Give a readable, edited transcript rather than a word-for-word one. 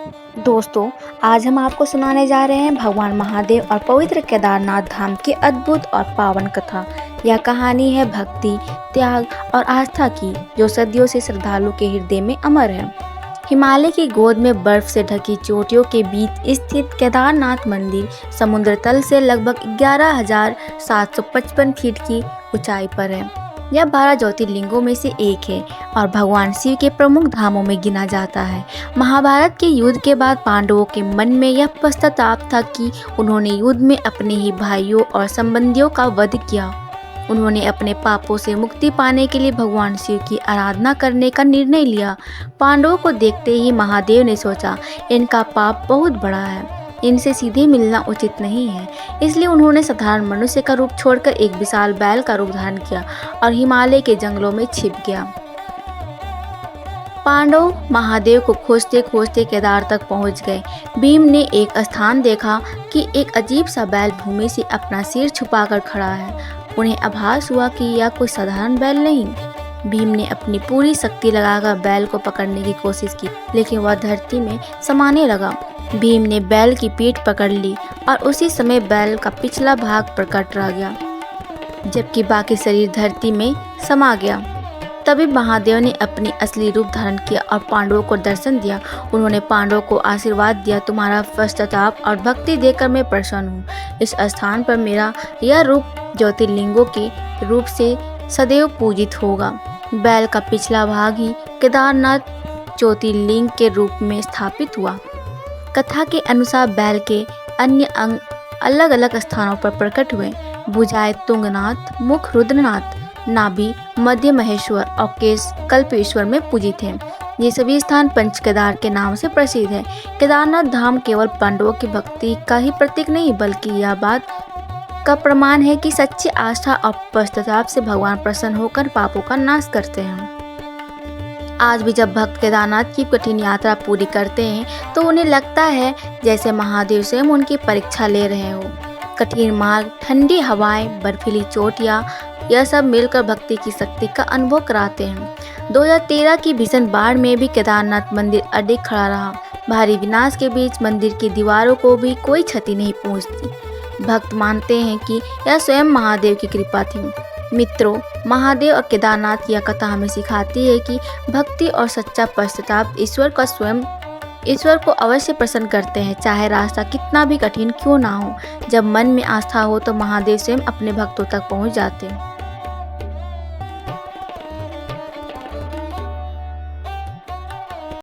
दोस्तों, आज हम आपको सुनाने जा रहे हैं भगवान महादेव और पवित्र केदारनाथ धाम की अद्भुत और पावन कथा। यह कहानी है भक्ति, त्याग और आस्था की, जो सदियों से श्रद्धालु के हृदय में अमर है। हिमालय की गोद में बर्फ से ढकी चोटियों के बीच स्थित केदारनाथ मंदिर समुद्र तल से लगभग 11,755 फीट की ऊंचाई पर है। यह 12 ज्योतिर्लिंगों में से एक है और भगवान शिव के प्रमुख धामों में गिना जाता है। महाभारत के युद्ध के बाद पांडवों के मन में यह पश्चाताप था कि उन्होंने युद्ध में अपने ही भाइयों और संबंधियों का वध किया। उन्होंने अपने पापों से मुक्ति पाने के लिए भगवान शिव की आराधना करने का निर्णय लिया। पांडवों को देखते ही महादेव ने सोचा, इनका पाप बहुत बड़ा है, इनसे सीधे मिलना उचित नहीं है। इसलिए उन्होंने साधारण मनुष्य का रूप छोड़कर एक विशाल बैल का रूप धारण किया और हिमालय के जंगलों में छिप गया। पांडव महादेव को खोजते खोजते केदार तक पहुंच गए। भीम ने एक स्थान देखा कि एक अजीब सा बैल भूमि से अपना सिर छुपाकर खड़ा है। उन्हें आभास हुआ कि यह कोई साधारण बैल नहीं। भीम ने अपनी पूरी शक्ति लगाकर बैल को पकड़ने की कोशिश की, लेकिन वह धरती में समाने लगा। भीम ने बैल की पीठ पकड़ ली और उसी समय बैल का पिछला भाग प्रकट रह गया, जबकि बाकी शरीर धरती में समा गया। तभी महादेव ने अपनी असली रूप धारण किया और पांडवों को दर्शन दिया। उन्होंने पांडवों को आशीर्वाद दिया, तुम्हारा पश्चाताप और भक्ति देखकर मैं प्रसन्न हूँ। इस स्थान पर मेरा यह रूप ज्योतिर्लिंगों के रूप से सदैव पूजित होगा। बैल का पिछला भाग ही केदारनाथ ज्योतिर्लिंग के रूप में स्थापित हुआ। कथा के अनुसार बैल के अन्य अंग अलग अलग स्थानों पर प्रकट हुए। भुजाएं तुंगनाथ, मुख रुद्रनाथ, नाभि मध्य महेश्वर और केश कल्पेश्वर में पूजित हैं। ये सभी स्थान पंच केदार के नाम से प्रसिद्ध है। केदारनाथ धाम केवल पांडवों की भक्ति का ही प्रतीक नहीं, बल्कि यह बात का प्रमाण है कि सच्ची आस्था और पश्चाताप से भगवान प्रसन्न होकर पापों का नाश करते हैं। आज भी जब भक्त केदारनाथ की कठिन यात्रा पूरी करते हैं तो उन्हें लगता है जैसे महादेव स्वयं उनकी परीक्षा ले रहे हो। कठिन मार्ग, ठंडी हवाएं, बर्फीली चोटियां, यह सब मिलकर भक्ति की शक्ति का अनुभव कराते हैं। 2013 की भीषण बाढ़ में भी केदारनाथ मंदिर अडिग खड़ा रहा। भारी विनाश के बीच मंदिर की दीवारों को भी कोई क्षति नहीं पहुंचती। भक्त मानते हैं कि यह स्वयं महादेव की कृपा थी। मित्रों, महादेव और केदारनाथ की यह कथा हमें सिखाती है कि भक्ति और सच्चा पश्चाताप ईश्वर को अवश्य प्रसन्न करते हैं, चाहे रास्ता कितना भी कठिन क्यों ना हो। जब मन में आस्था हो तो महादेव स्वयं अपने भक्तों तक पहुंच जाते हैं।